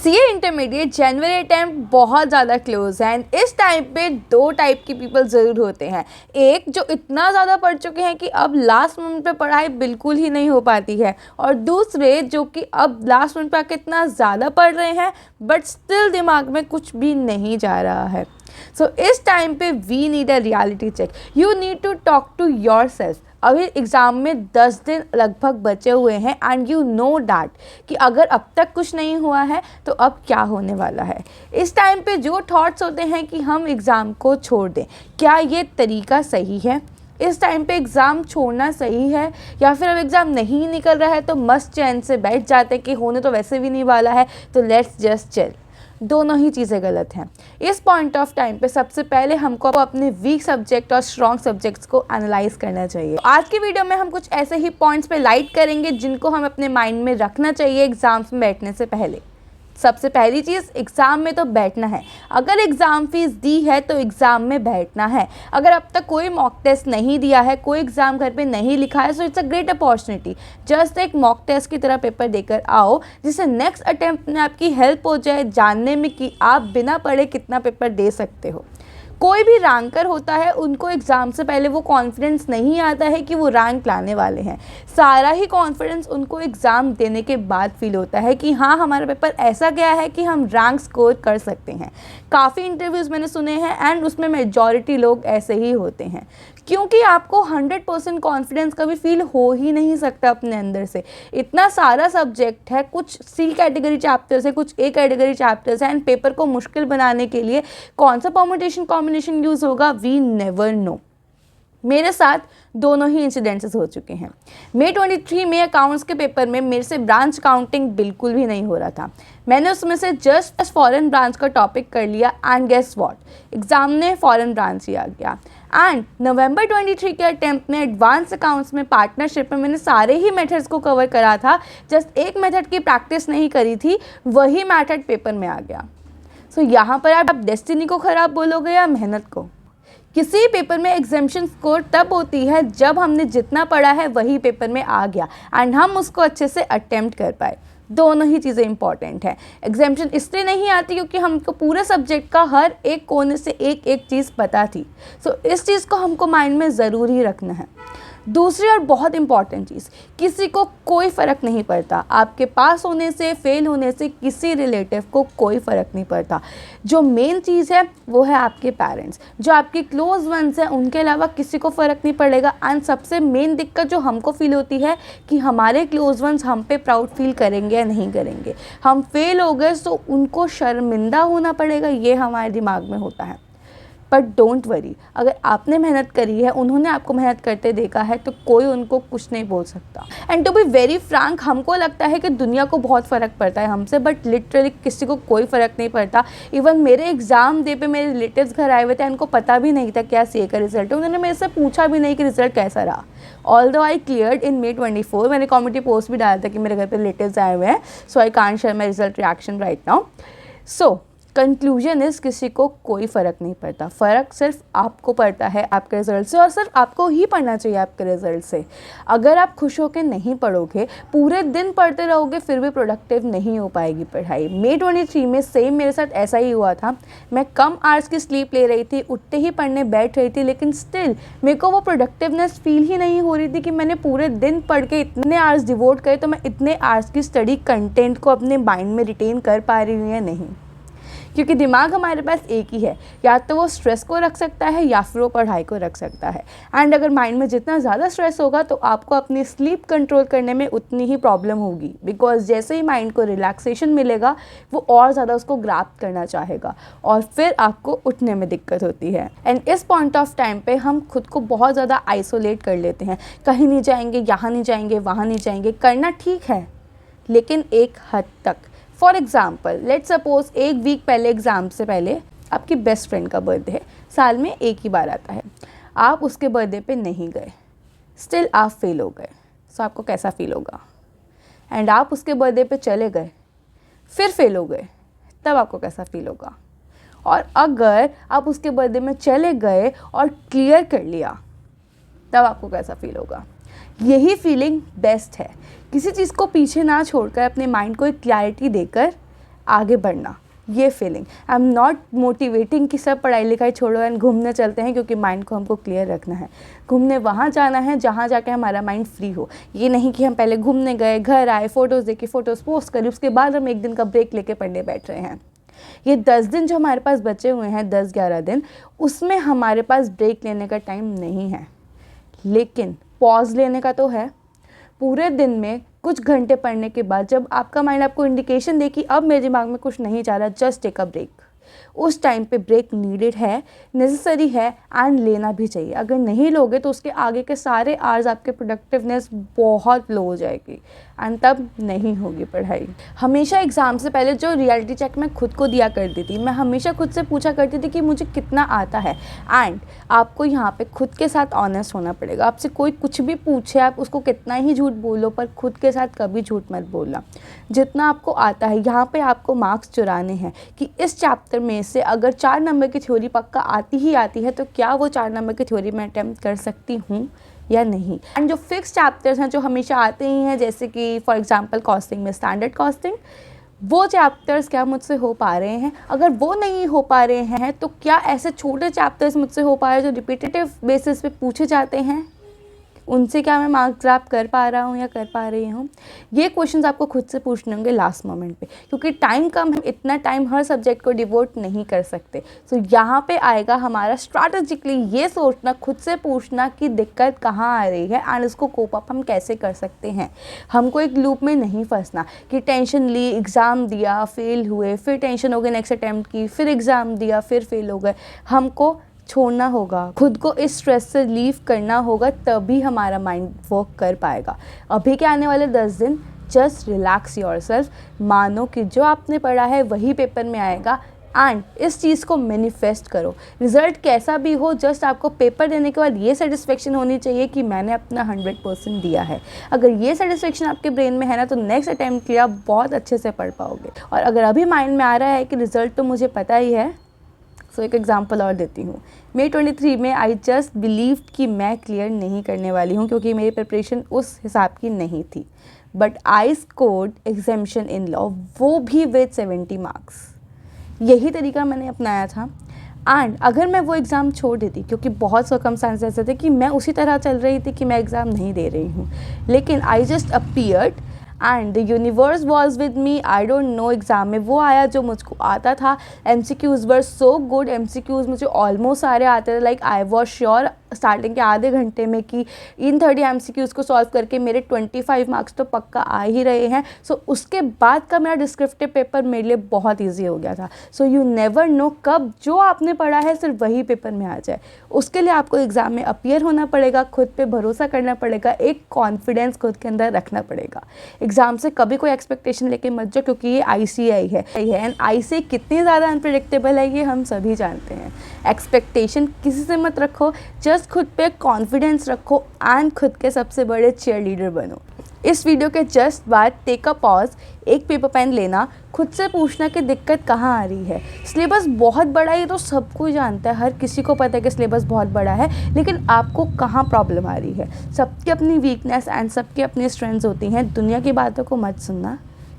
CA intermediate जनवरी attempt बहुत ज़्यादा close है एंड इस टाइम पे दो टाइप के पीपल ज़रूर होते हैं। एक जो इतना ज़्यादा पढ़ चुके हैं कि अब लास्ट मोमेंट पे पढ़ाई बिल्कुल ही नहीं हो पाती है, और दूसरे जो कि अब लास्ट मोमेंट पे आके इतना ज़्यादा पढ़ रहे हैं बट स्टिल दिमाग में कुछ भी नहीं जा रहा है। सो इस टाइम पे we need a reality check. You need to talk to yourself. अभी एग्ज़ाम में 10 दिन लगभग बचे हुए हैं एंड यू नो दैट कि अगर अब तक कुछ नहीं हुआ है तो अब क्या होने वाला है। इस टाइम पे जो थॉट्स होते हैं कि हम एग्ज़ाम को छोड़ दें, क्या ये तरीका सही है? इस टाइम पे एग्ज़ाम छोड़ना सही है, या फिर अब एग्ज़ाम नहीं निकल रहा है तो मस्त चैन से बैठ जाते हैं कि होने तो वैसे भी नहीं वाला है तो लेट्स जस्ट चिल। दोनों ही चीज़ें गलत हैं। इस पॉइंट ऑफ टाइम पे सबसे पहले हमको अपने वीक सब्जेक्ट और स्ट्रॉन्ग सब्जेक्ट्स को एनालाइज करना चाहिए। आज की वीडियो में हम कुछ ऐसे ही पॉइंट्स पे लाइट करेंगे जिनको हम अपने माइंड में रखना चाहिए एग्जाम्स में बैठने से पहले। सबसे पहली चीज़, एग्ज़ाम में तो बैठना है। अगर एग्ज़ाम फीस दी है तो एग्ज़ाम में बैठना है। अगर अब तक कोई मॉक टेस्ट नहीं दिया है, कोई एग्ज़ाम घर पे नहीं लिखा है, so it's a great opportunity. Just एक मॉक टेस्ट की तरह पेपर देकर आओ, जिससे नेक्स्ट अटेम्प्ट में आपकी हेल्प हो जाए जानने में कि आप बिना पढ़े कितना पेपर दे सकते हो। कोई भी रैंकर होता है, उनको एग्ज़ाम से पहले वो कॉन्फिडेंस नहीं आता है कि वो रैंक लाने वाले हैं। सारा ही कॉन्फिडेंस उनको एग्ज़ाम देने के बाद फील होता है कि हाँ, हमारा पेपर ऐसा गया है कि हम रैंक स्कोर कर सकते हैं। काफ़ी इंटरव्यूज़ मैंने सुने हैं एंड उसमें मेजॉरिटी लोग ऐसे ही होते हैं, क्योंकि आपको 100% कॉन्फिडेंस कभी फील हो ही नहीं सकता अपने अंदर से। इतना सारा सब्जेक्ट है, कुछ सी कैटेगरी चैप्टर्स है, कुछ ए कैटेगरी चैप्टर्स है, एंड पेपर को मुश्किल बनाने के लिए कौन सा परम्यूटेशन कॉम्बिनेशन यूज़ होगा, वी नेवर नो। मेरे साथ दोनों ही इंसिडेंसेस हो चुके हैं। May 23 में अकाउंट्स के पेपर में मेरे से ब्रांच काउंटिंग बिल्कुल भी नहीं हो रहा था। मैंने उसमें से जस्ट फॉरेन ब्रांच का टॉपिक कर लिया एंड गेस व्हाट, एग्ज़ाम ने फॉरेन ब्रांच ही आ गया। एंड नवंबर 23 के अटेम्प्ट में एडवांस अकाउंट्स में पार्टनरशिप में मैंने सारे ही मेथड्स को कवर करा था, जस्ट एक मेथड की प्रैक्टिस नहीं करी थी, वही मेथड पेपर में आ गया। सो यहाँ पर आप डेस्टिनी को ख़राब बोलोगे या मेहनत को? किसी पेपर में एग्जामिनेशन स्कोर तब होती है जब हमने जितना पढ़ा है वही पेपर में आ गया एंड हम उसको अच्छे से अटेम्प्ट कर पाए। दोनों ही चीज़ें इंपॉर्टेंट है। एग्जामिनेशन इसलिए नहीं आती क्योंकि हमको पूरे सब्जेक्ट का हर एक कोने से एक एक चीज़ पता थी। सो इस चीज़ को हमको माइंड में ज़रूर ही रखना है। दूसरी और बहुत इंपॉर्टेंट चीज़, किसी को कोई फ़र्क नहीं पड़ता। आपके पास होने से, फेल होने से किसी रिलेटिव को कोई फ़र्क नहीं पड़ता। जो मेन चीज़ है वो है आपके पेरेंट्स, जो आपके क्लोज वंस हैं, उनके अलावा किसी को फ़र्क नहीं पड़ेगा। एंड सबसे मेन दिक्कत जो हमको फील होती है कि हमारे क्लोज वंस हम पे प्राउड फील करेंगे या नहीं करेंगे। हम फेल हो गए तो उनको शर्मिंदा होना पड़ेगा, ये हमारे दिमाग में होता है। बट डोंट वरी, अगर आपने मेहनत करी है, उन्होंने आपको मेहनत करते देखा है, तो कोई उनको कुछ नहीं बोल सकता। And to be very frank, हमको लगता है कि दुनिया को बहुत फ़र्क पड़ता है हमसे, बट लिटरली किसी को कोई फ़र्क नहीं पड़ता। इवन मेरे एग्ज़ाम डे पे मेरे रिलेटिव्स घर आए हुए थे, उनको पता भी नहीं था क्या सीए का रिजल्ट है। उन्होंने मेरे से पूछा भी नहीं कि रिजल्ट कैसा रहा। Although I cleared in May 24, मैंने कम्युनिटी पोस्ट भी डाला था कि मेरे घर पर रिलेटिव्स आए हुए हैं, so I can't share my result reaction right now. So conclusion is, किसी को कोई फ़र्क नहीं पड़ता। फ़र्क सिर्फ आपको पड़ता है आपके रिज़ल्ट से, और सिर्फ आपको ही पढ़ना चाहिए आपके रिज़ल्ट से। अगर आप खुश होकर नहीं पढ़ोगे, पूरे दिन पढ़ते रहोगे, फिर भी प्रोडक्टिव नहीं हो पाएगी पढ़ाई। May 23 में सेम मेरे साथ ऐसा ही हुआ था। मैं कम आवर्स की स्लीप ले रही थी, उठते ही पढ़ने बैठ रही थी, लेकिन स्टिल मेरे को वो प्रोडक्टिवनेस फील ही नहीं हो रही थी कि मैंने पूरे दिन पढ़ के इतने आवर्स डिवोट करे तो मैं इतने आवर्स की स्टडी कंटेंट को अपने माइंड में रिटेन कर पा रही हूँ या नहीं। क्योंकि दिमाग हमारे पास एक ही है, या तो वो स्ट्रेस को रख सकता है या फिर वो पढ़ाई को रख सकता है। एंड अगर माइंड में जितना ज़्यादा स्ट्रेस होगा तो आपको अपनी स्लीप कंट्रोल करने में उतनी ही प्रॉब्लम होगी, बिकॉज जैसे ही माइंड को रिलैक्सेशन मिलेगा वो और ज़्यादा उसको ग्रैस्प करना चाहेगा और फिर आपको उठने में दिक्कत होती है। एंड इस पॉइंट ऑफ टाइम पे हम खुद को बहुत ज़्यादा आइसोलेट कर लेते हैं। कहीं नहीं जाएंगे, यहाँ नहीं जाएंगे, वहाँ नहीं जाएंगे। करना ठीक है, लेकिन एक हद तक। फॉर एग्ज़ाम्पल, लेट्स सपोज एक वीक पहले, एग्ज़ाम से पहले आपकी बेस्ट फ्रेंड का बर्थडे है, साल में एक ही बार आता है। आप उसके बर्थडे पे नहीं गए, स्टिल आप फेल हो गए, सो आपको कैसा फील होगा? एंड आप उसके बर्थडे पे चले गए, फिर फेल हो गए, तब आपको कैसा फील होगा? और अगर आप उसके बर्थडे में चले गए और क्लियर कर लिया, तब आपको कैसा फील होगा? यही फीलिंग बेस्ट है। किसी चीज़ को पीछे ना छोड़कर अपने माइंड को एक क्लैरिटी देकर आगे बढ़ना, ये feeling. I am not motivating कि सब पढ़ाई लिखाई छोड़ो एंड घूमने चलते हैं, क्योंकि माइंड को हमको क्लियर रखना है। घूमने वहाँ जाना है जहाँ जाके हमारा माइंड फ्री हो। ये नहीं कि हम पहले घूमने गए, घर आए, फ़ोटोज़ देखे, फ़ोटोज़ पोस्ट करी, उसके बाद हम एक दिन का ब्रेक लेके पढ़ने बैठ रहे हैं। ये 10 दिन जो हमारे पास बचे हुए हैं, 10-11 दिन, उसमें हमारे पास ब्रेक लेने का टाइम नहीं है, लेकिन पॉज लेने का तो है। पूरे दिन में कुछ घंटे पढ़ने के बाद जब आपका माइंड आपको इंडिकेशन दे कि अब मेरे दिमाग में कुछ नहीं जा रहा, जस्ट टेक अ ब्रेक, उस टाइम पे ब्रेक नीडेड है, नेसेसरी है एंड लेना भी चाहिए। अगर नहीं लोगे तो उसके आगे के सारे आवर्स आपके प्रोडक्टिवनेस बहुत लो हो जाएगी एंड तब नहीं होगी पढ़ाई। हमेशा एग्ज़ाम से पहले जो रियलिटी चेक मैं खुद को दिया करती थी, मैं हमेशा खुद से पूछा करती थी कि मुझे कितना आता है। एंड आपको यहाँ पे खुद के साथ ऑनेस्ट होना पड़ेगा। आपसे कोई कुछ भी पूछे, आप उसको कितना ही झूठ बोलो, पर खुद के साथ कभी झूठ मत बोलना। जितना आपको आता है, यहाँ पे आपको मार्क्स चुराने हैं कि इस चैप्टर में से अगर 4 नंबर की थ्योरी पक्का आती ही आती है तो क्या वो 4 नंबर की थ्योरी मैं अटैम्प्ट कर सकती हूँ या नहीं। एंड जो फिक्स चैप्टर्स हैं जो हमेशा आते ही हैं, जैसे कि फॉर एग्जांपल कॉस्टिंग में स्टैंडर्ड कॉस्टिंग, वो चैप्टर्स क्या मुझसे हो पा रहे हैं। अगर वो नहीं हो पा रहे हैं तो क्या ऐसे छोटे चैप्टर्स मुझसे हो पा रहे हैं जो रिपीटेटिव बेसिस पे पूछे जाते हैं, उनसे क्या मैं मार्क्स ग्रैब कर पा रहा हूँ या कर पा रही हूँ। ये क्वेश्चंस आपको खुद से पूछने होंगे लास्ट मोमेंट पे, क्योंकि टाइम कम है, इतना टाइम हर सब्जेक्ट को डिवोट नहीं कर सकते। सो यहाँ पे आएगा हमारा स्ट्रैटेजिकली ये सोचना, खुद से पूछना कि दिक्कत कहाँ आ रही है एंड इसको कोप अप हम कैसे कर सकते हैं। हमको एक लूप में नहीं फंसना कि टेंशन ली, एग्ज़ाम दिया, फेल हुए, फिर टेंशन हो गई, नेक्स्ट अटैम्प्ट की, फिर एग्ज़ाम दिया, फिर फेल हो गए। हमको छोड़ना होगा, खुद को इस स्ट्रेस से लीव करना होगा, तभी हमारा माइंड वर्क कर पाएगा। अभी के आने वाले 10 दिन जस्ट रिलैक्स योरसेल्फ, मानो कि जो आपने पढ़ा है वही पेपर में आएगा एंड इस चीज़ को मैनिफेस्ट करो। रिज़ल्ट कैसा भी हो, जस्ट आपको पेपर देने के बाद ये सेटिस्फेक्शन होनी चाहिए कि मैंने अपना 100% दिया है। अगर ये सेटिस्फेक्शन आपके ब्रेन में है ना, तो नेक्स्ट अटैम्प्ट के लिए आप बहुत अच्छे से पढ़ पाओगे। और अगर अभी माइंड में आ रहा है कि रिज़ल्ट तो मुझे पता ही है, सो एक एग्जांपल और देती हूँ। May 23 में आई जस्ट बिलीव कि मैं क्लियर नहीं करने वाली हूँ, क्योंकि मेरी प्रिपरेशन उस हिसाब की नहीं थी। But I scored examination in law, वो भी विद 70 मार्क्स। यही तरीका मैंने अपनाया था। एंड अगर मैं वो एग्ज़ाम छोड़ देती, क्योंकि बहुत सर्कमस्टेंसेस ऐसे थे कि मैं उसी तरह चल रही थी कि मैं एग्ज़ाम नहीं दे रही हूँ, लेकिन I just appeared and the universe was with me. I don't know, exam में वो आया जो मुझको आता था। MCQs वर सो गुड, MCQs मुझे ऑलमोस्ट सारे आते थे। Like I was sure starting के आधे घंटे में कि इन 30 MCQs को सॉल्व करके मेरे 25 मार्क्स तो पक्का आ ही रहे हैं। सो उसके बाद का मेरा डिस्क्रिप्टिव पेपर मेरे लिए बहुत ईजी हो गया था। सो यू नेवर नो कब जो आपने पढ़ा है सिर्फ वही पेपर में आ जाए। उसके लिए आपको एग्ज़ाम में अपीयर होना पड़ेगा, खुद पे भरोसा करना पड़ेगा, एक कॉन्फिडेंस खुद के अंदर रखना पड़ेगा। एग्ज़ाम से कभी कोई एक्सपेक्टेशन लेके मत जाओ, क्योंकि ये ICAI है एंड ICAI कितनी ज़्यादा अनप्रेडिक्टेबल है ये हम सभी जानते हैं। एक्सपेक्टेशन किसी से मत रखो, जस्ट खुद पे कॉन्फिडेंस रखो एंड खुद के सबसे बड़े चीयर लीडर बनो। इस वीडियो के जस्ट बाद टेक अ पॉज, एक पेपर पेन लेना, खुद से पूछना कि दिक्कत कहाँ आ रही है। सिलेबस बहुत बड़ा है, ये तो सबको जानता है, हर किसी को पता है कि सिलेबस बहुत बड़ा है, लेकिन आपको कहाँ प्रॉब्लम आ रही है। सबकी अपनी वीकनेस एंड सबकी अपनी स्ट्रेंथ्स होती हैं। दुनिया की बातों को मत सुनना,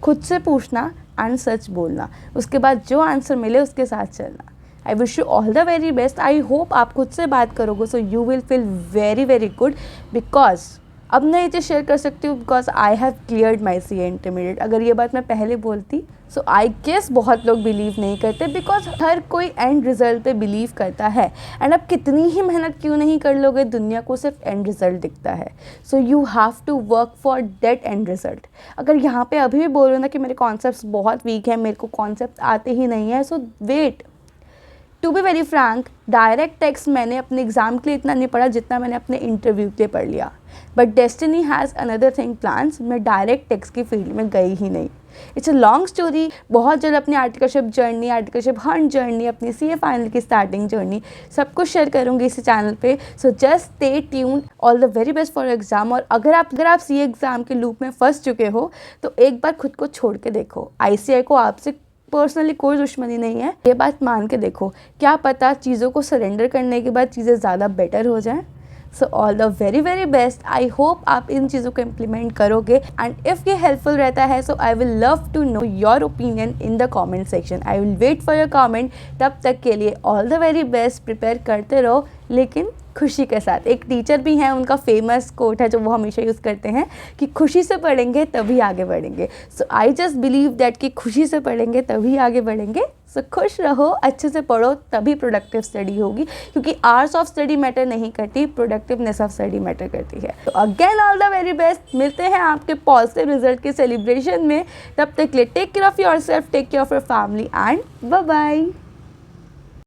खुद से पूछना एंड सच बोलना, उसके बाद जो आंसर मिले उसके साथ चलना। I wish you all the very best. I hope आप खुद से बात करोगे so you will feel very very good, because अब मैं ये चीज़ शेयर कर सकती हूँ because I have cleared my CA intermediate. अगर ये बात मैं पहले बोलती सो आई गेस बहुत लोग बिलीव नहीं करते, बिकॉज हर कोई एंड रिजल्ट पे बिलीव करता है। एंड अब कितनी ही मेहनत क्यों नहीं कर लोगे, दुनिया को सिर्फ एंड रिजल्ट दिखता है। So you have to work for that end result. अगर यहाँ पे अभी भी बोल रहे हो ना कि मेरे कॉन्सेप्ट्स बहुत वीक हैं, मेरे को कॉन्सेप्ट आते ही नहीं है, so wait. To be very frank, direct text मैंने अपने एग्ज़ाम के लिए इतना नहीं पढ़ा जितना मैंने अपने इंटरव्यू के लिए पढ़ लिया। But destiny has another thing plans, मैं डायरेक्ट टेक्स्ट की फील्ड में गई ही नहीं। It's a long story. बहुत जल्द अपनी articleship journey, articleship Hunt journey, अपनी CA फाइनल की स्टार्टिंग जर्नी सब कुछ शेयर करूँगी इस चैनल पे। So just stay tuned. All the very best for exam. और अगर आप CA एग्ज़ाम के लूप में फंस चुके हो तो एक बार खुद को छोड़ के देखो। ICAI को आपसे पर्सनली कोई दुश्मनी नहीं है, ये बात मान के देखो। क्या पता चीज़ों को सरेंडर करने के बाद चीज़ें ज़्यादा बेटर हो जाएं। So all the very very best. I hope आप इन चीज़ों को इम्प्लीमेंट करोगे, एंड इफ़ ये हेल्पफुल रहता है so I will love to know your opinion in the comment section. I will wait for your comment. तब तक के लिए all the very best. Prepare करते रहो लेकिन खुशी के साथ। एक टीचर भी हैं, उनका फेमस कोट है जो वो हमेशा यूज़ करते हैं कि खुशी से पढ़ेंगे तभी आगे बढ़ेंगे। सो आई जस्ट बिलीव दैट कि खुशी से पढ़ेंगे तभी आगे बढ़ेंगे। सो खुश रहो, अच्छे से पढ़ो, तभी प्रोडक्टिव स्टडी होगी, क्योंकि आवर्स ऑफ स्टडी मैटर नहीं करती, प्रोडक्टिवनेस ऑफ स्टडी मैटर करती है। तो again all the very best. मिलते हैं आपके पॉजिटिव रिजल्ट के सेलिब्रेशन में। तब तक के लिए take care of yourself, take care of your family and bye bye.